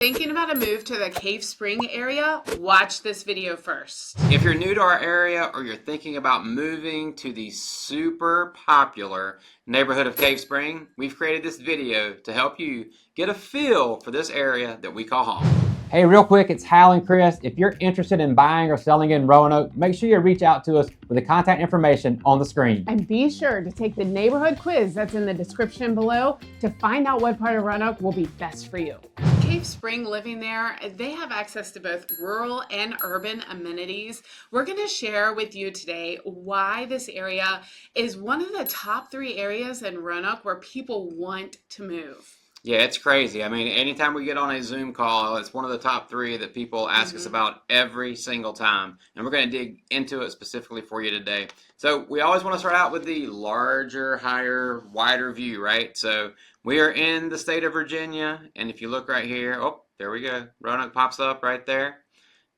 Thinking about a move to the Cave Spring area? Watch this video first. If you're new to our area or you're thinking about moving to the super popular neighborhood of Cave Spring, we've created this video to help you get a feel for this area that we call home. Hey, real quick, it's Hal and Chris. If you're interested in buying or selling in Roanoke, make sure you reach out to us with the contact information on the screen. And be sure to take the neighborhood quiz that's in the description below to find out what part of Roanoke will be best for you. Cave Spring, living there, they have access to both rural and urban amenities. We're going to share with you today why this area is one of the top 3 areas in Roanoke where people want to move. Yeah, it's crazy. I mean, anytime we get on a Zoom call, it's one of the top 3 that people ask us about every single time. And we're going to dig into it specifically for you today. So we always want to start out with the larger, higher, wider view, right? So we are in the state of Virginia. And if you look right here, oh, there we go. Roanoke pops up right there.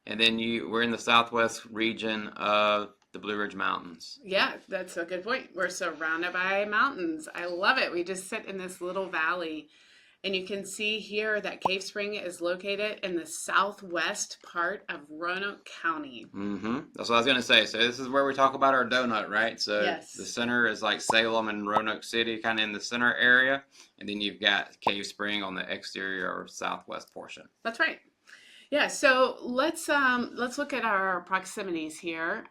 And then we're in the southwest region of the Blue Ridge Mountains. Yeah, that's a good point. We're surrounded by mountains. I love it. We just sit in this little valley. And you can see here that Cave Spring is located in the southwest part of Roanoke County. That's what I was going to say. So this is where we talk about our donut, right? So yes. The center is like Salem and Roanoke City, kind of in the center area. And then you've got Cave Spring on the exterior or southwest portion. That's right. Yeah, so let's look at our proximities here.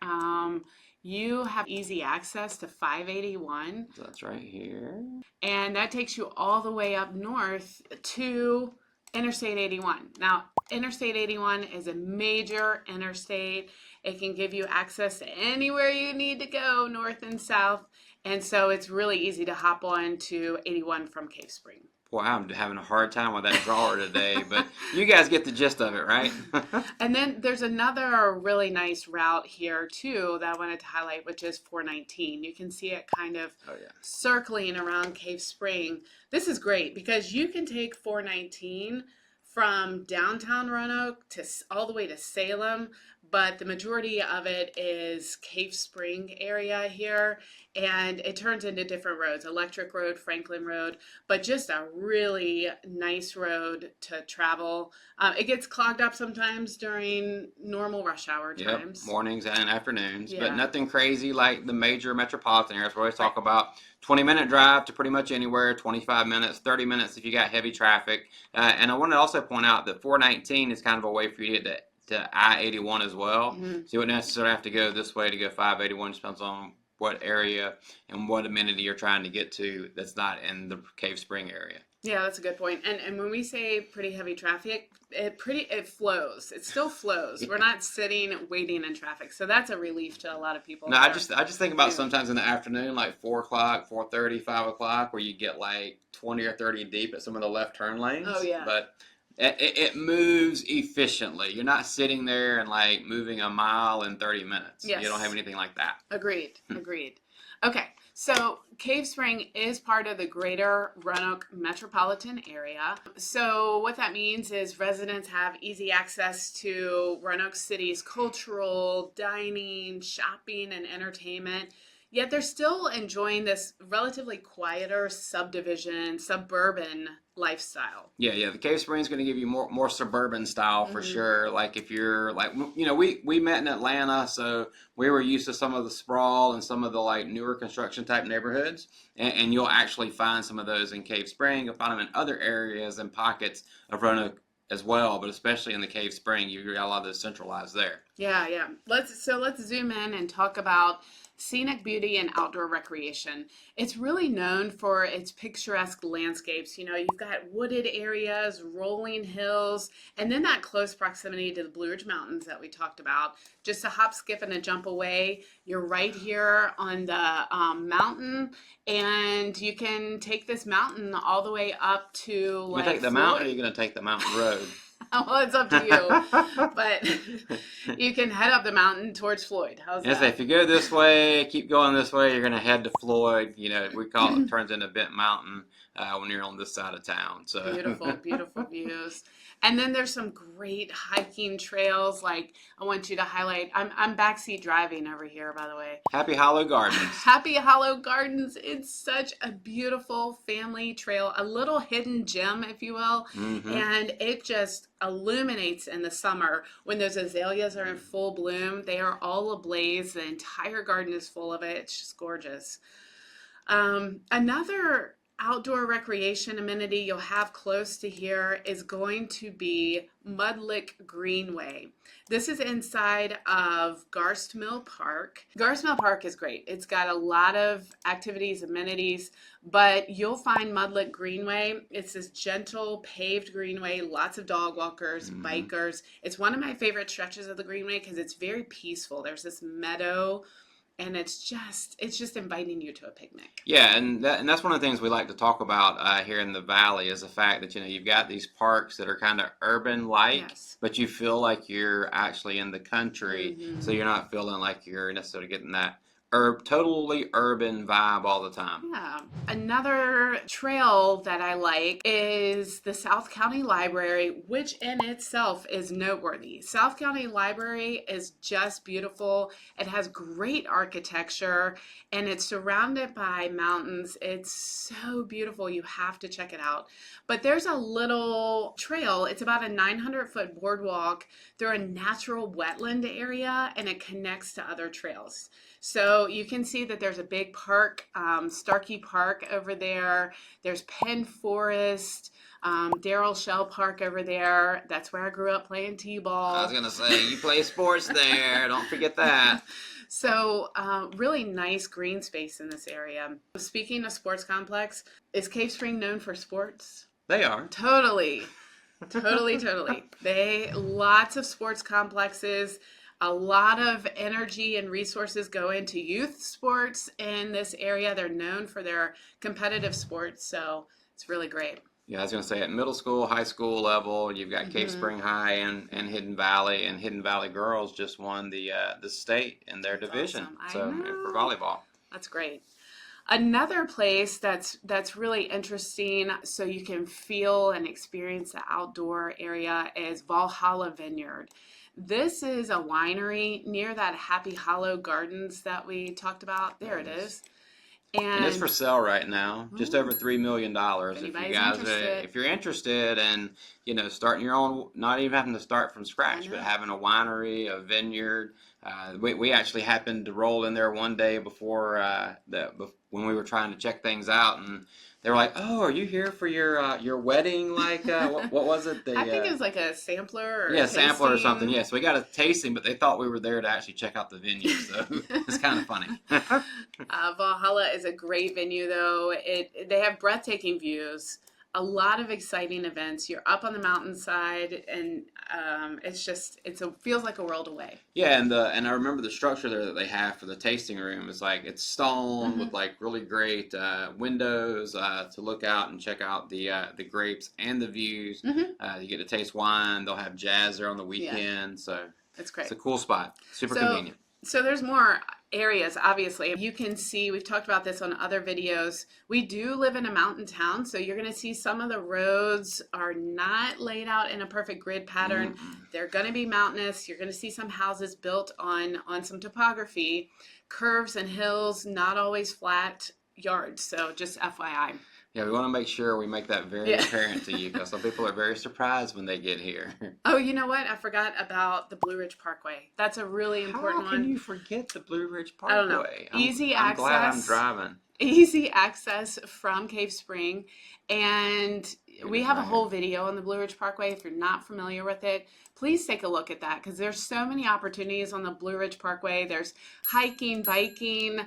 You have easy access to 581. So that's right here. And that takes you all the way up north to Interstate 81. Now, Interstate 81 is a major interstate. It can give you access to anywhere you need to go, north and south. And so it's really easy to hop on to 81 from Cave Spring. Boy, I'm having a hard time with that drawer today, but you guys get the gist of it, right? And then there's another really nice route here, too, that I wanted to highlight, which is 419. You can see it kind of circling around Cave Spring. This is great because you can take 419 from downtown Roanoke to all the way to Salem, but the majority of it is Cave Spring area here, and it turns into different roads, Electric Road, Franklin Road, but just a really nice road to travel. It gets clogged up sometimes during normal rush hour times. Yep, mornings and afternoons, Yeah. but nothing crazy like the major metropolitan areas. We always talk about 20-minute drive to pretty much anywhere, 25 minutes, 30 minutes if you got heavy traffic. And I want to also point out that 419 is kind of a way for you to get to I-81 as well. So you wouldn't necessarily have to go this way to go 581. Just depends on what area and what amenity you're trying to get to that's not in the Cave Spring area. Yeah, that's a good point. And when we say pretty heavy traffic, it flows. It still flows. We're not sitting waiting in traffic. So that's a relief to a lot of people. No, I just think about sometimes in the afternoon, like 4 o'clock, 4:30, 5 o'clock, where you get like 20 or 30 deep at some of the left turn lanes. Oh, yeah. But it moves efficiently. You're not sitting there and like moving a mile in 30 minutes. Yes. You don't have anything like that. Agreed. Okay, so Cave Spring is part of the greater Roanoke metropolitan area. So what that means is residents have easy access to Roanoke City's cultural, dining, shopping, and entertainment. Yet they're still enjoying this relatively quieter suburban lifestyle. Yeah. The Cave Spring is going to give you more suburban style for sure. Like if you're like, we met in Atlanta, so we were used to some of the sprawl and some of the like newer construction type neighborhoods. And you'll actually find some of those in Cave Spring. You'll find them in other areas and pockets of Roanoke as well, but especially in the Cave Spring, you got a lot of those centralized there. Yeah. Let's zoom in and talk about scenic beauty and outdoor recreation. It's really known for its picturesque landscapes. You know, you've got wooded areas, rolling hills, and then that close proximity to the Blue Ridge Mountains that we talked about. Just a hop, skip, and a jump away. You're right here on the mountain, and you can take this mountain all the way up to You take the mountain, or are you going to take the mountain road? Well, it's up to you. But you can head up the mountain towards Floyd. How's Yes, that? if you go this way, keep going this way, you're going to head to Floyd. You know, we call it turns into Bent Mountain when you're on this side of town. So Beautiful, beautiful views. And then there's some great hiking trails. Like I want you to highlight. I'm backseat driving over here, by the way. Happy Hollow Gardens. Happy Hollow Gardens. It's such a beautiful family trail, a little hidden gem, if you will. Mm-hmm. And it just illuminates in the summer when those azaleas are in full bloom. They are all ablaze. The entire garden is full of it. It's just gorgeous. Another outdoor recreation amenity you'll have close to here is going to be Mudlick Greenway. This is inside of Garst Mill Park. Garst Mill Park is great. It's got a lot of activities, amenities, but you'll find Mudlick Greenway. It's this gentle paved greenway, lots of dog walkers, bikers. It's one of my favorite stretches of the greenway because it's very peaceful. There's this meadow, and it's just inviting you to a picnic. Yeah, and that's one of the things we like to talk about here in the valley is the fact that you've got these parks that are kind of urban-like, Yes. but you feel like you're actually in the country, so you're not feeling like you're necessarily getting that totally urban vibe all the time. Yeah. Another trail that I like is the South County Library, which in itself is noteworthy. South County Library is just beautiful. It has great architecture and it's surrounded by mountains. It's so beautiful. You have to check it out. But there's a little trail. It's about a 900-foot boardwalk through a natural wetland area, and it connects to other trails. So you can see that there's a big park, Starkey Park over there. There's Penn Forest, Darrell Shell Park over there. That's where I grew up playing t-ball. I was going to say, you play sports there. Don't forget that. So really nice green space in this area. Speaking of sports complex, is Cave Spring known for sports? They are. Totally. Lots of sports complexes. A lot of energy and resources go into youth sports in this area. They're known for their competitive sports, so it's really great. Yeah, I was going to say at middle school, high school level, you've got Cave Spring High and Hidden Valley, and Hidden Valley girls just won the state in their division. Awesome. For volleyball. That's great. Another place that's really interesting, so you can feel and experience the outdoor area, is Valhalla Vineyard. This is a winery near that Happy Hollow Gardens that we talked about. There it is. And it's for sale right now, just over $3 million. If you're interested in, starting your own, not even having to start from scratch, but having a winery, a vineyard. We actually happened to roll in there one day before when we were trying to check things out, and they were like, "Oh, are you here for your wedding? Like, what was it? I think it was like a sampler or a sampler or something. Yeah, so we got a tasting, but they thought we were there to actually check out the venue, so it's kind of funny. Valhalla is a great venue, though. They have breathtaking views, a lot of exciting events. You're up on the mountainside, and it feels like a world away. Yeah, and I remember the structure there that they have for the tasting room is like it's stone with like really great windows to look out and check out the grapes and the views. You get to taste wine. They'll have jazz there on the weekend, so it's great. It's a cool spot. Super convenient. So there's more areas, obviously. You can see, we've talked about this on other videos. We do live in a mountain town, so you're going to see some of the roads are not laid out in a perfect grid pattern. They're going to be mountainous. You're going to see some houses built on some topography, curves and hills, not always flat yards. So just FYI. Yeah, we want to make sure we make that very apparent to you because some people are very surprised when they get here. Oh, you know what? I forgot about the Blue Ridge Parkway. That's a really important one. How can you forget the Blue Ridge Parkway? I don't know. I'm glad I'm driving. Easy access from Cave Spring. And we have a whole video on the Blue Ridge Parkway. If you're not familiar with it, please take a look at that because there's so many opportunities on the Blue Ridge Parkway. There's hiking, biking,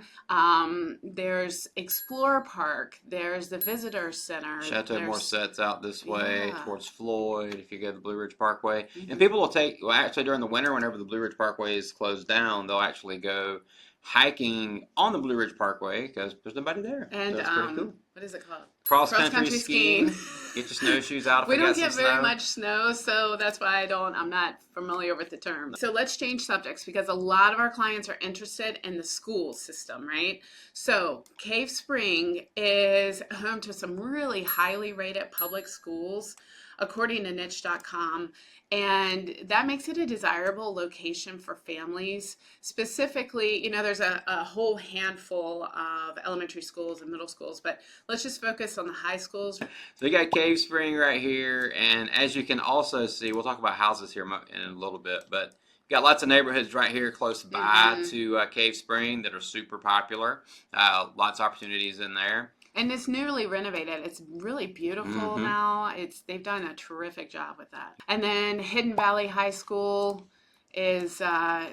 there's Explorer Park, there's the Visitor Center. Chateau Morset's out this way towards Floyd if you go to the Blue Ridge Parkway. And people will actually during the winter, whenever the Blue Ridge Parkway is closed down, they'll actually go hiking on the Blue Ridge Parkway because there's nobody there. And so it's pretty cool. what is it called? Cross-country skiing. Get your snowshoes out if We you don't got some get very snow. much snow, so that's why I'm not familiar with the term. So let's change subjects because a lot of our clients are interested in the school system, right? So Cave Spring is home to some really highly rated public schools, according to niche.com. And that makes it a desirable location for families. Specifically, there's a whole handful of elementary schools and middle schools, but let's just focus on the high schools. So we got Cave Spring right here, and as you can also see, we'll talk about houses here in a little bit, but you got lots of neighborhoods right here close by to Cave Spring that are super popular. Lots of opportunities in there. And it's newly renovated. It's really beautiful now. They've done a terrific job with that. And then Hidden Valley High School is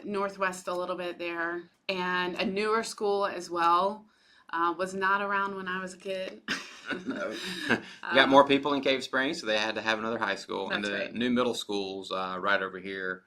northwest a little bit there. And a newer school as well. Was not around when I was a kid. No. You got more people in Cave Spring, so they had to have another high school. That's and the right. new middle schools right over here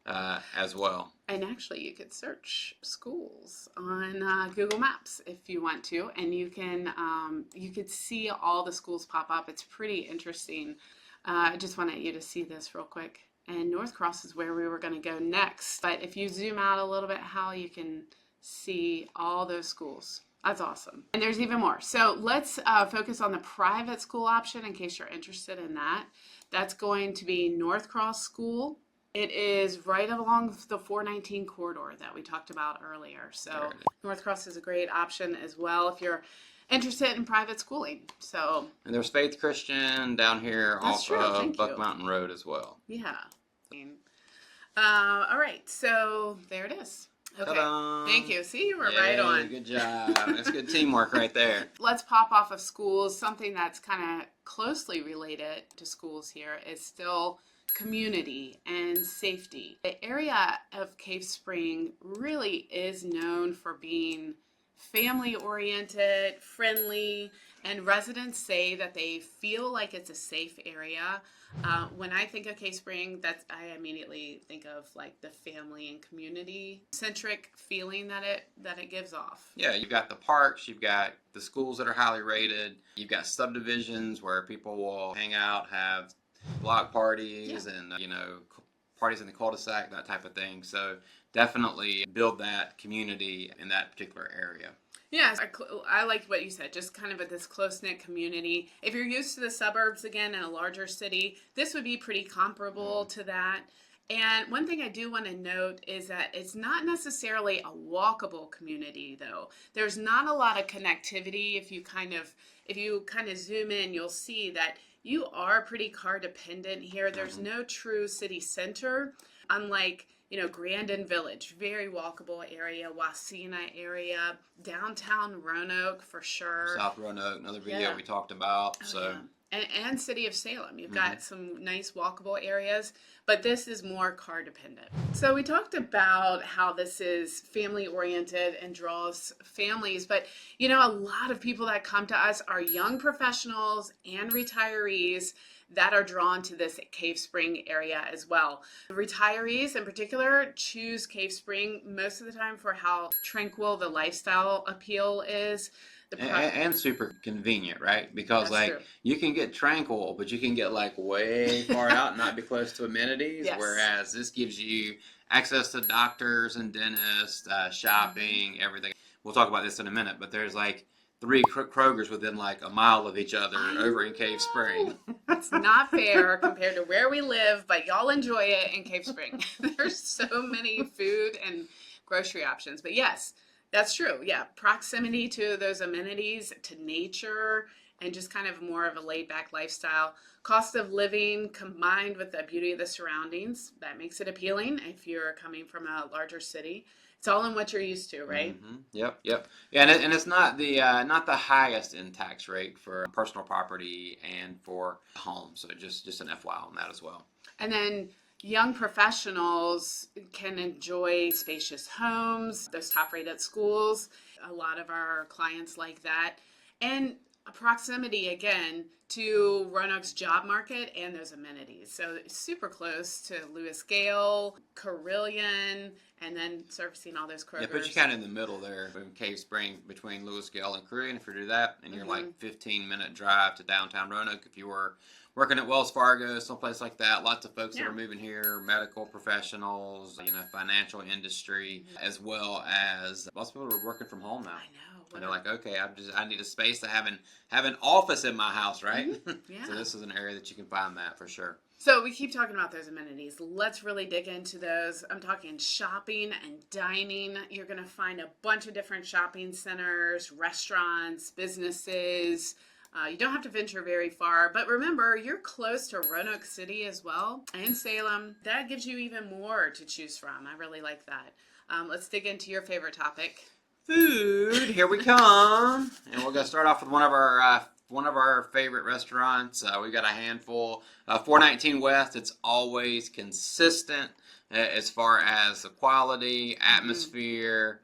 as well. And actually, you could search schools on Google Maps if you want to, and you could see all the schools pop up. It's pretty interesting. I just wanted you to see this real quick. And North Cross is where we were going to go next. But if you zoom out a little bit, Hal, you can see all those schools. That's awesome. And there's even more. So let's focus on the private school option in case you're interested in that. That's going to be North Cross School. It is right along the 419 corridor that we talked about earlier. So North Cross is a great option as well if you're interested in private schooling. So And there's Faith Christian down here off of Buck you. Mountain Road as well. Yeah. All right. So there it is. Okay. Ta-da. Thank you. See, you were right on. Good job. That's good teamwork right there. Let's pop off of schools. Something that's kind of closely related to schools here is still community and safety. The area of Cave Spring really is known for being family oriented, friendly, and residents say that they feel like it's a safe area. When I think of Cave Spring, I immediately think of like the family and community centric feeling that it gives off. Yeah, you've got the parks, you've got the schools that are highly rated, you've got subdivisions where people will hang out, have block parties and parties in the cul-de-sac, that type of thing. So definitely build that community in that particular area. Yes, I liked what you said, just kind of this close-knit community. If you're used to the suburbs, again, in a larger city, this would be pretty comparable to that. And one thing I do want to note is that it's not necessarily a walkable community, though. There's not a lot of connectivity. If you kind of zoom in, you'll see that you are pretty car dependent here. There's no true city center, unlike Grandin Village, very walkable area, Wasena area, downtown Roanoke for sure. South Roanoke, another video we talked about. And City of Salem. You've got some nice walkable areas, but this is more car dependent. So we talked about how this is family oriented and draws families, but a lot of people that come to us are young professionals and retirees that are drawn to this Cave Spring area as well. Retirees in particular choose Cave Spring most of the time for how tranquil the lifestyle appeal is. And super convenient, right? Because That's true. You can get tranquil, but you can get way far out and not be close to amenities. Yes. Whereas this gives you access to doctors and dentists, shopping, everything. We'll talk about this in a minute, but there's 3 Krogers within a mile of each other over in Cave Spring. That's not fair compared to where we live, but y'all enjoy it in Cave Spring. There's so many food and grocery options. But yes, that's true. Yeah, proximity to those amenities, to nature, and just kind of more of a laid-back lifestyle. Cost of living combined with the beauty of the surroundings, that makes it appealing if you're coming from a larger city. It's all in what you're used to, right? Mm-hmm. Yep. Yeah, and it's not the highest in tax rate for personal property and for homes. So just an FYI on that as well. And then young professionals can enjoy spacious homes, those top-rated schools. A lot of our clients like that. And proximity again to Roanoke's job market and those amenities. So it's super close to Lewis Gale, Carilion, and then servicing all those Krogers. Yeah, but you're kind of in the middle there in Cave Spring between Lewis Gale and Korean. If you do that, and you're like 15-minute drive to downtown Roanoke. If you were working at Wells Fargo, someplace like that, lots of folks that are moving here, medical professionals, financial industry, as well as lots of people are working from home now. I know. And they're like, okay, I need a space to have an office in my house, right? Yeah. So this is an area that you can find that for sure. So we keep talking about those amenities. Let's really dig into those. I'm talking shopping and dining. You're going to find a bunch of different shopping centers, restaurants, businesses. You don't have to venture very far, but remember, you're close to Roanoke City as well, and Salem. That gives you even more to choose from. I really like that. Let's dig into your favorite topic. Food. Here we come, and we're gonna start off with one of our favorite restaurants. We've got a handful. 419 West. It's always consistent as far as the quality, atmosphere.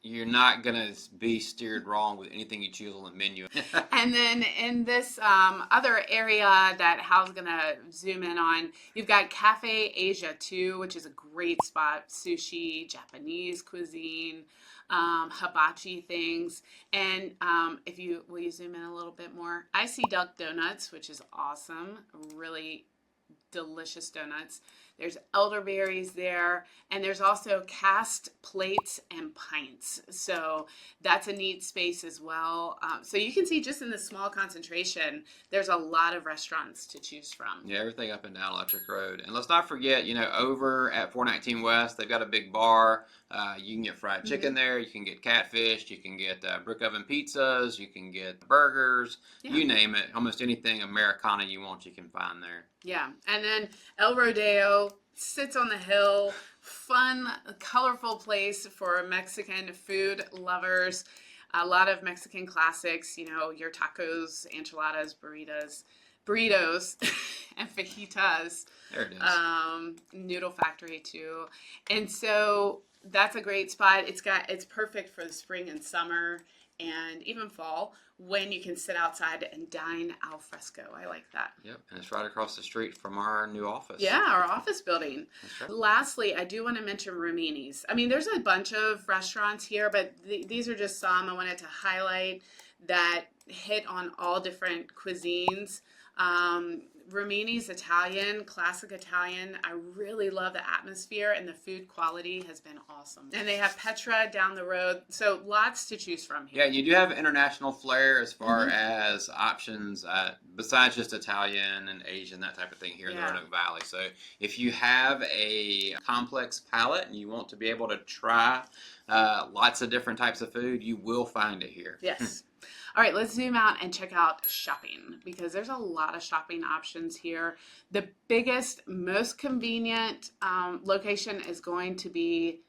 You're not gonna be steered wrong with anything you choose on the menu. And then in this other area that Hal's gonna zoom in on, you've got Café Asia too, which is a great spot. Sushi, Japanese cuisine, hibachi things. And will you zoom in a little bit more? Icy Duck Donuts, which is awesome. Really delicious donuts. There's elderberries there, and there's also cast plates and pints. So that's a neat space as well. So you can see just in the small concentration, there's a lot of restaurants to choose from. Yeah, everything up and down Electric Road. And let's not forget, over at 419 West, they've got a big bar. You can get fried chicken there. You can get catfish. You can get brick oven pizzas. You can get burgers. Yeah. You name it. Almost anything Americana you want, you can find there. Yeah. And then El Rodeo sits on the hill. Fun, colorful place for Mexican food lovers. A lot of Mexican classics, your tacos, enchiladas, burritos, and fajitas. There it is. Noodle Factory too. And so that's a great spot. It's perfect for the spring and summer and even fall when you can sit outside and dine al fresco. I like that. Yep, and it's right across the street from our new office. Yeah, our office building. That's right. Lastly, I do want to mention Romini's. I mean, there's a bunch of restaurants here, but these are just some I wanted to highlight that hit on all different cuisines. Romini's Italian, classic Italian. I really love the atmosphere, and the food quality has been awesome. And they have Petra down the road, so lots to choose from here. Yeah, you do have international flair as far as options besides just Italian and Asian, that type of thing here in the Roanoke Valley. So if you have a complex palate and you want to be able to try lots of different types of food, you will find it here. Yes. All right, let's zoom out and check out shopping because there's a lot of shopping options here. The biggest, most convenient location is going to be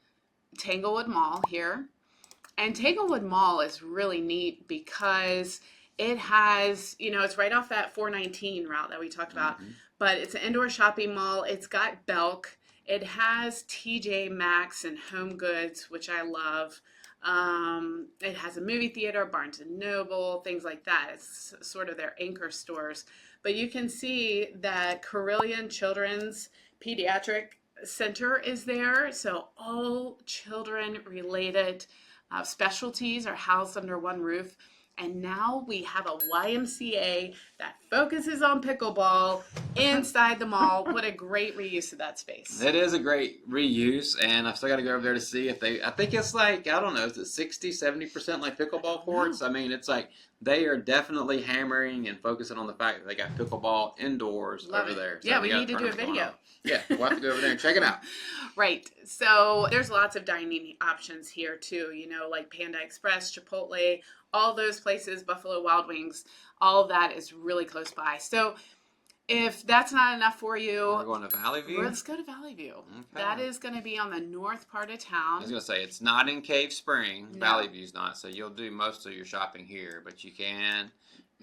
Tanglewood Mall here. And Tanglewood Mall is really neat because it has, it's right off that 419 route that we talked about, but it's an indoor shopping mall. It's got Belk. It has TJ Maxx and Home Goods, which I love. It has a movie theater, Barnes & Noble, things like that. It's sort of their anchor stores. But you can see that Carilion Children's Pediatric Center is there. So all children-related specialties are housed under one roof. And now we have a YMCA that focuses on pickleball inside the mall. What a great reuse of that space. It is a great reuse, and I've still got to go over there to see if I think it's like, I don't know, is it 60, 70% like pickleball courts? I mean, it's like they are definitely hammering and focusing on the fact that they got pickleball indoors over there. So yeah, we need to do a video. Yeah, we'll have to go over there and check it out. Right. So there's lots of dining options here too, like Panda Express, Chipotle, all those places, Buffalo Wild Wings, all of that is really close by. So if that's not enough for you, we're going to Valley View? Let's go to Valley View. Okay. That is going to be on the north part of town. I was going to say, it's not in Cave Spring. No. Valley View's not, so you'll do most of your shopping here, but you can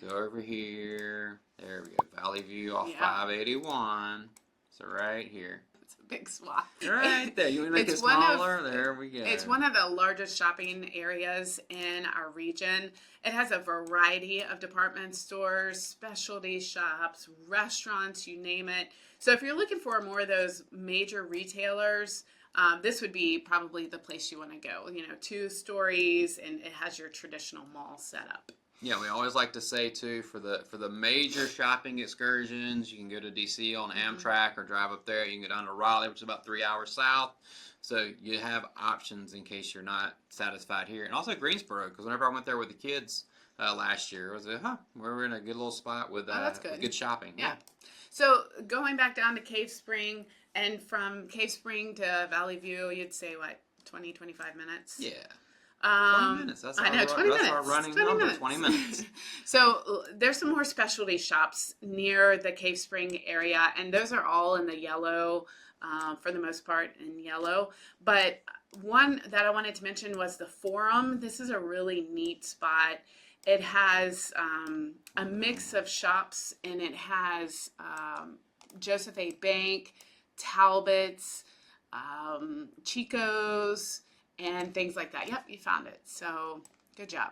go over here. There we go. Valley View off 581. So right here. It's a big swath. Right there. You want to make it It's one of- smaller? There we go. It's one of the largest shopping areas in our region. It has a variety of department stores, specialty shops, restaurants, you name it. So if you're looking for more of those major retailers, this would be probably the place you want to go. 2 stories, and it has your traditional mall setup. Yeah, we always like to say too, for the major shopping excursions, you can go to DC on Amtrak or drive up there. You can go down to Raleigh, which is about 3 hours south. So you have options in case you're not satisfied here. And also Greensboro, because whenever I went there with the kids last year, I was like, we're in a good little spot with that's good. good shopping. Yeah. So going back down to Cave Spring, and from Cave Spring to Valley View, you'd say what, 20, 25 minutes? Yeah. 20 minutes. That's I know, 20 that's minutes. our running 20 number, minutes. 20 minutes. So there's some more specialty shops near the Cave Spring area, and those are all in the yellow, for the most part in yellow. But one that I wanted to mention was the Forum. This is a really neat spot. It has a mix of shops, and it has Joseph A. Bank, Talbot's, Chico's, and things like that. Yep, you found it. So good job.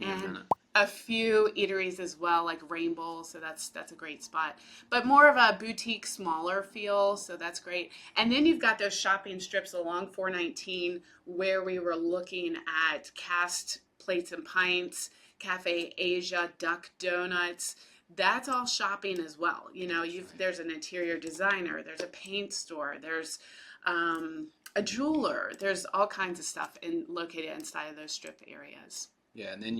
And a few eateries as well, like Rainbow. So that's a great spot. But more of a boutique, smaller feel. So that's great. And then you've got those shopping strips along 419 where we were looking at Cast Plates and Pints, Café Asia, Duck Donuts. That's all shopping as well. There's an interior designer, there's a paint store, there's a jeweler. There's all kinds of stuff located inside of those strip areas. Yeah, and then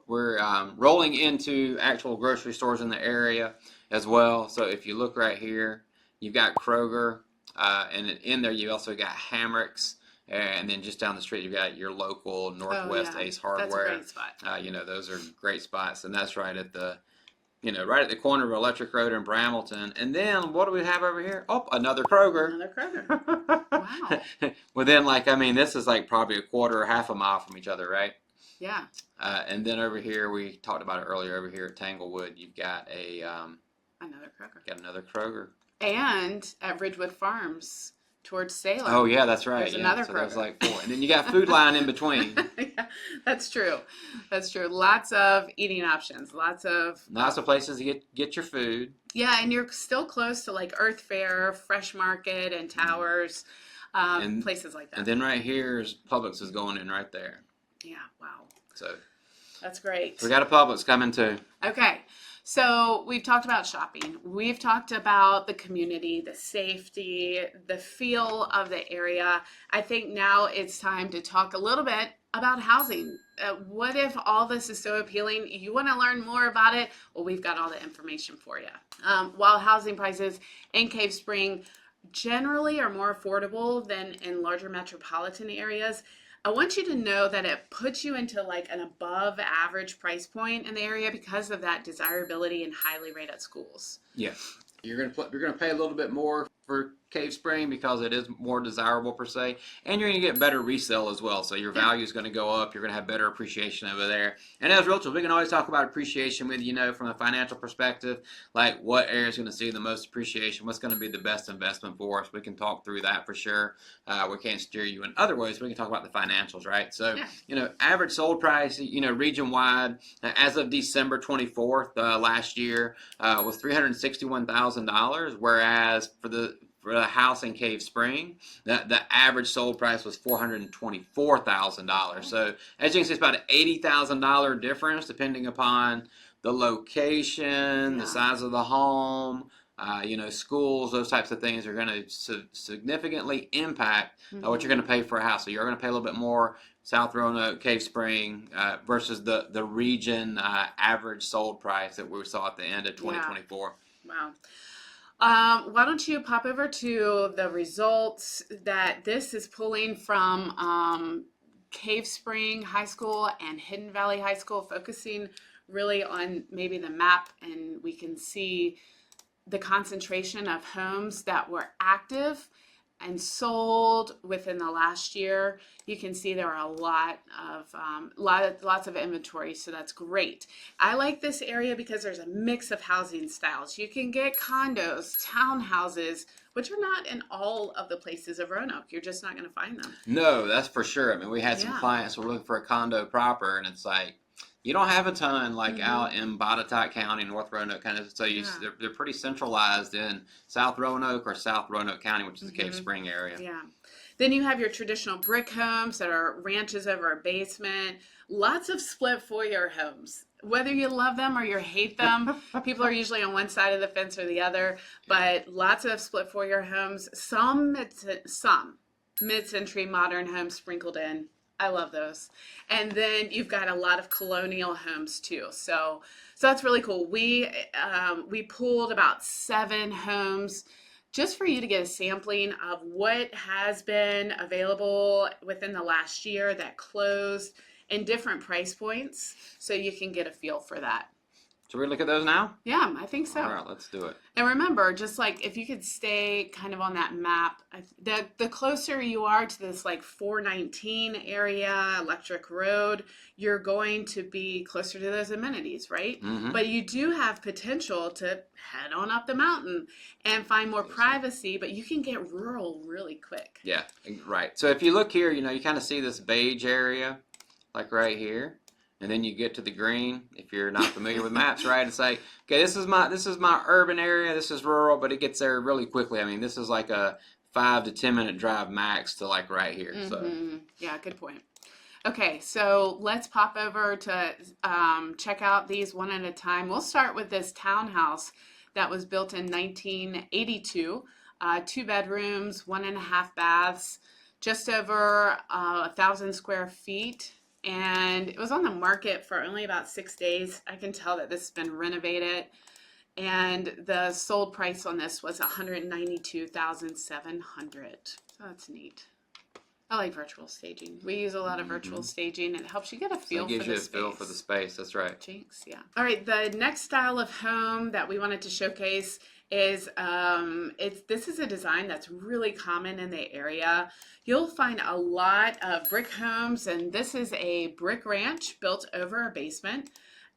we're rolling into actual grocery stores in the area as well. So if you look right here, you've got Kroger, and in there you also got Hamrick's, and then just down the street you've got your local Northwest Ace Hardware. That's a great spot. Those are great spots, and that's right at the corner of Electric Road in Bramilton. And then what do we have over here? Oh, another Kroger. Another Kroger. Wow. Well, this is like probably a quarter or half a mile from each other, right? Yeah. And then over here, we talked about it earlier, over here at Tanglewood, you've got another Kroger. Got another Kroger. And at Ridgewood Farms towards Salem. Oh, yeah, that's right. There's another Kroger. There's like 4. And then you got Food Line in between. Yeah, that's true. That's true. Lots of eating options. Lots of places to get your food. Yeah, and you're still close to like Earth Fair, Fresh Market, and Towers, and places like that. And then right here is Publix is going in right there. Yeah, wow. So that's great. We got a Publix coming too. Okay. So we've talked about shopping. We've talked about the community, the safety, the feel of the area. I think now it's time to talk a little bit about housing. What if all this is so appealing? You want to learn more about it? Well, we've got all the information for you. While housing prices in Cave Spring generally are more affordable than in larger metropolitan areas, I want you to know that it puts you into like an above average price point in the area because of that desirability in highly rated schools. Yeah. You're gonna pay a little bit more for Cave Spring because it is more desirable per se, and you're gonna get better resale as well. So your value is gonna go up. You're gonna have better appreciation over there. And as realtors, we can always talk about appreciation with from a financial perspective, like what area is gonna see the most appreciation, what's gonna be the best investment for us. We can talk through that for sure. We can't steer you in other ways. We can talk about the financials, right? So average sold price, region wide, as of December 24th last year was $361,000, whereas for the house in Cave Spring, the average sold price was $424,000. So as you can see, it's about an $80,000 difference depending upon the location, the size of the home, schools, those types of things are going to significantly impact what you're going to pay for a house. So you're going to pay a little bit more South Roanoke, Cave Spring versus the region average sold price that we saw at the end of 2024. Yeah. Wow. Why don't you pop over to the results that this is pulling from Cave Spring High School and Hidden Valley High School, focusing really on maybe the map, and we can see the concentration of homes that were active and sold within the last year. You can see there are a lot of lots of inventory, so that's great. I like this area because there's a mix of housing styles. You can get condos, townhouses, which are not in all of the places of Roanoke. You're just not going to find them. No, that's for sure. I mean, we had some Yeah. clients who were looking for a condo proper, and it's like, you don't have a ton like out in Botetourt County, North Roanoke County. So they're pretty centralized in South Roanoke or South Roanoke County, which is the Cave Spring area. Yeah. Then you have your traditional brick homes that are ranches over a basement. Lots of split foyer homes. Whether you love them or you hate them, people are usually on one side of the fence or the other. But lots of split foyer homes. Some mid-century modern homes sprinkled in. I love those. And then you've got a lot of colonial homes too. So that's really cool. We pulled about 7 homes just for you to get a sampling of what has been available within the last year that closed in different price points, so you can get a feel for that. Should we look at those now? Yeah, I think so. All right, let's do it. And remember, just like if you could stay kind of on that map, the closer you are to this like 419 area, Electric Road, you're going to be closer to those amenities, right? But you do have potential to head on up the mountain and find more privacy, but you can get rural really quick. Yeah, right. So if you look here, you kind of see this beige area, like right here. And then you get to the green, if you're not familiar with maps, right? It's like, okay, this is my urban area, this is rural, but it gets there really quickly. I mean, this is like a 5 to 10 minute drive max to like right here. So yeah, good point. Okay, so let's pop over to check out these one at a time. We'll start with this townhouse that was built in 1982. 2 bedrooms, 1.5 baths, just over 1,000 square feet. And it was on the market for only about 6 days. I can tell that this has been renovated. And the sold price on this was $192,700. So that's neat. I like virtual staging. We use a lot of virtual staging. It helps you get a feel for the space. It gives you a feel for the space. That's right. Jinx, yeah. All right, the next style of home that we wanted to showcase is this is a design that's really common in the area. You'll find a lot of brick homes, and this is a brick ranch built over a basement.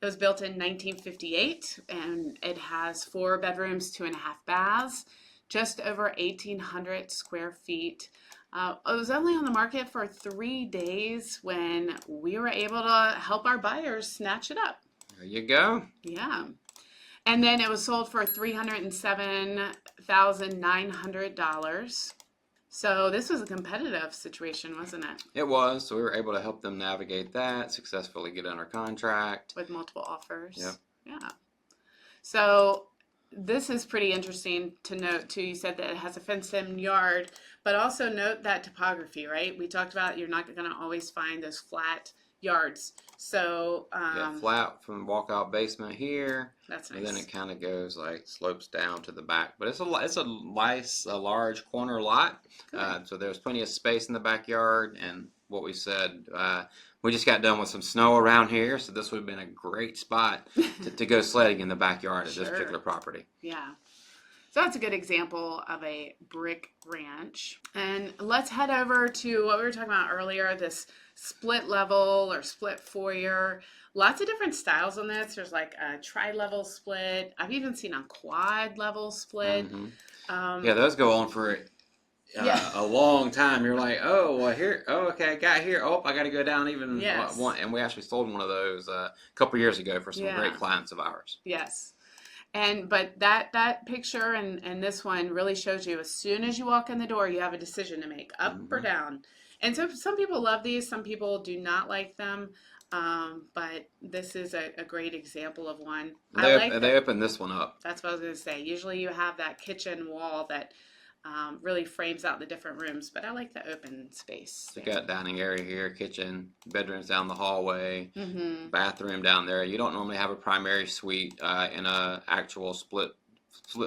It was built in 1958, and it has 4 bedrooms, 2.5 baths, just over 1,800 square feet. It was only on the market for 3 days when we were able to help our buyers snatch it up. There you go. Yeah. And then it was sold for $307,900. So this was a competitive situation, wasn't it? It was. So we were able to help them navigate that, successfully get under contract. With multiple offers. Yep. Yeah. So this is pretty interesting to note too. You said that it has a fenced-in yard, but also note that topography, right? We talked about you're not going to always find those flat yards. So flat from the walkout basement here. That's nice. And then it kind of goes like slopes down to the back. But it's a nice, large corner lot. So there's plenty of space in the backyard. And what we said, we just got done with some snow around here, so this would have been a great spot to go sledding in the backyard of this particular property. Yeah. So that's a good example of a brick ranch. And let's head over to what we were talking about earlier, this split level or split foyer. Lots of different styles on this. There's like a tri-level split. I've even seen a quad level split. Yeah, those go on for a long time. You're like, oh, well, here, oh, okay, I got here. Oh, I got to go down even one. And we actually sold one of those a couple years ago for some great clients of ours. Yes. But that picture and this one really shows you as soon as you walk in the door, you have a decision to make, up or down. And so some people love these, some people do not like them. But this is a great example of one. They open this one up. That's what I was going to say. Usually you have that kitchen wall that really frames out the different rooms, but I like the open space. So you got dining area here, kitchen, bedrooms down the hallway, bathroom down there. You don't normally have a primary suite in a actual split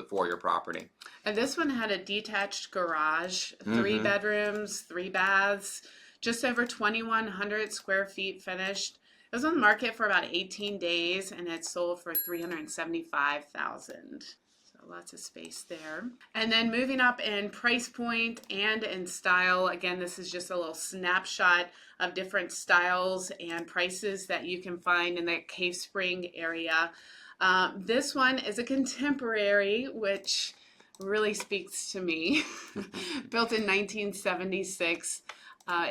foyer property. And this one had a detached garage, 3 bedrooms, 3 baths, just over 2,100 square feet finished. It was on the market for about 18 days, and it sold for $375,000. So lots of space there. And then moving up in price point and in style. Again, this is just a little snapshot of different styles and prices that you can find in the Cave Spring area. This one is a contemporary, which really speaks to me. Built in 1976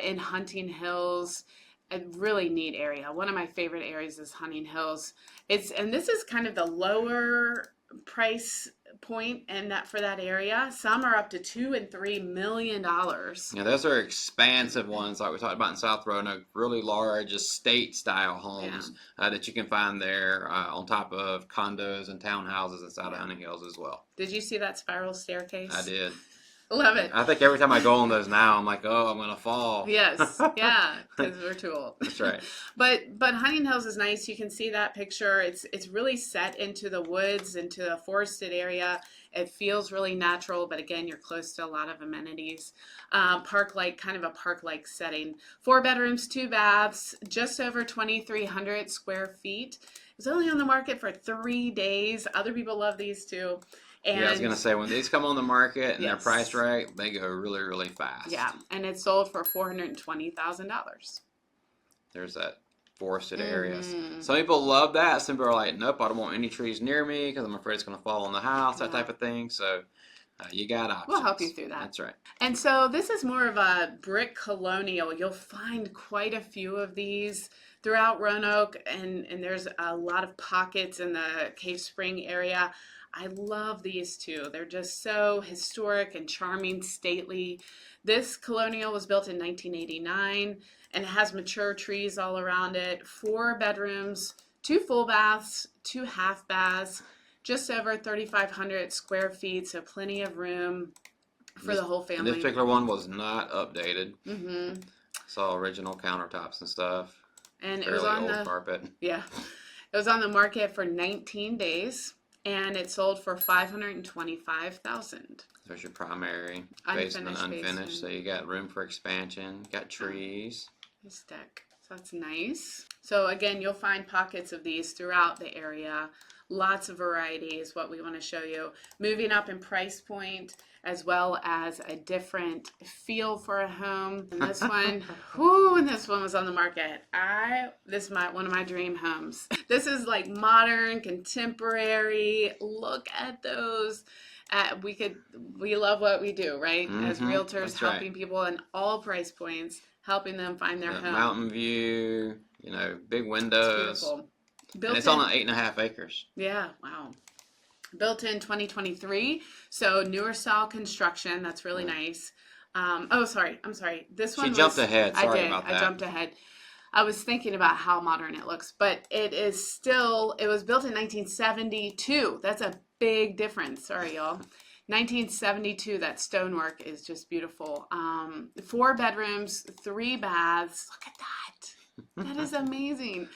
in Hunting Hills. A really neat area. One of my favorite areas is Hunting Hills. And this is kind of the lower price point and that for that area. Some are up to $2 and $3 million. Yeah, those are expansive ones like we talked about in South Roanoke. Really large estate style homes that you can find there on top of condos and townhouses inside of Hunting Hills as well. Did you see that spiral staircase? I did. Love it. I think every time I go on those now, I'm like, oh, I'm gonna fall. Yes, yeah, because we're too old. That's right. But Hunting Hills is nice. You can see that picture. It's really set into the woods, into a forested area. It feels really natural, but again, you're close to a lot of amenities. Park-like, kind of a park-like setting. 4 bedrooms, 2 baths, just over 2,300 square feet. It's only on the market for 3 days. Other people love these too. And yeah, I was going to say, when these come on the market and they're priced right, they go really, really fast. Yeah, and it's sold for $420,000. There's that forested area. Some people love that. Some people are like, nope, I don't want any trees near me because I'm afraid it's going to fall on the house, that type of thing. So you got options. We'll help you through that. That's right. And so this is more of a brick colonial. You'll find quite a few of these throughout Roanoke, and there's a lot of pockets in the Cave Spring area. I love these two. They're just so historic and charming, stately. This colonial was built in 1989 and it has mature trees all around it. 4 bedrooms, 2 full baths, 2 half baths, just over 3,500 square feet, so plenty of room for the whole family. And this particular one was not updated. Mm-hmm. Saw original countertops and stuff. And Fairly it was on old carpet. Yeah, it was on the market for 19 days. And it sold for $525,000. There's your primary basement, unfinished. So you got room for expansion. Got trees. This deck. So that's nice. So again, you'll find pockets of these throughout the area. Lots of variety is what we want to show you. Moving up in price point, as well as a different feel for a home. And this one, when this one was on the market, this is one of my dream homes. This is like modern, contemporary. Look at those. We love what we do, right? As realtors, helping people in all price points, helping them find their home. Mountain view, big windows. It's beautiful. And it's on 8.5 acres. Yeah, wow. Built in 2023, so newer style construction. That's really nice. I'm sorry. This one. She jumped ahead. Sorry about that. I jumped ahead. I was thinking about how modern it looks, but it was built in 1972. That's a big difference. Sorry, y'all. 1972, that stonework is just beautiful. 4 bedrooms, 3 baths. Look at that. That is amazing.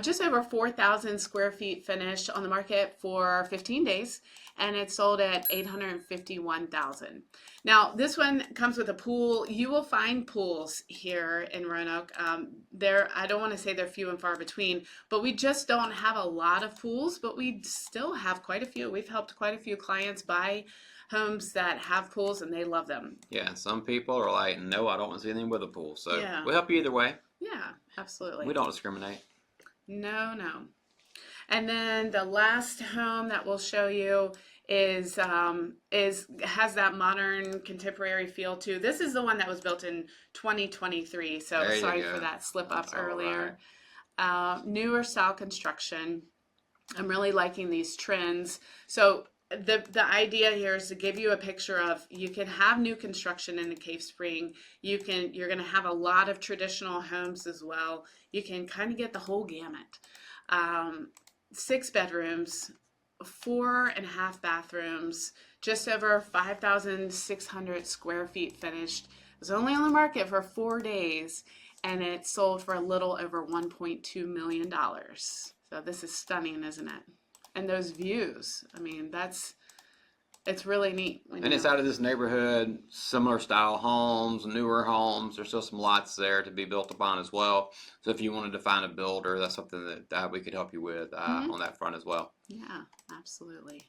Just over 4,000 square feet finished on the market for 15 days, and it sold at $851,000. Now, this one comes with a pool. You will find pools here in Roanoke. I don't want to say they're few and far between, but we just don't have a lot of pools, but we still have quite a few. We've helped quite a few clients buy homes that have pools, and they love them. Yeah, some people are like, no, I don't want to see anything with a pool. So we'll help you either way. Yeah, absolutely. We don't discriminate. No. And then the last home that we'll show you has that modern contemporary feel too. This is the one that was built in 2023. So sorry for that slip up earlier. Right. Newer style construction. I'm really liking these trends. So the idea here is to give you a picture of, you can have new construction in the Cave Spring. You're going to have a lot of traditional homes as well. You can kind of get the whole gamut. 6 bedrooms, 4.5 bathrooms, just over 5,600 square feet finished. It was only on the market for 4 days, and it sold for a little over $1.2 million. So this is stunning, isn't it? And those views, I mean, it's really neat. And it's out of this neighborhood, similar style homes, newer homes. There's still some lots there to be built upon as well. So if you wanted to find a builder, that's something that we could help you with on that front as well. Yeah, absolutely.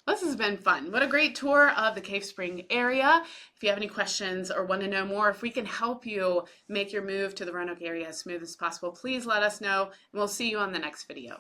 This has been fun. What a great tour of the Cave Spring area. If you have any questions or want to know more, if we can help you make your move to the Roanoke area as smooth as possible, please let us know, and we'll see you on the next video.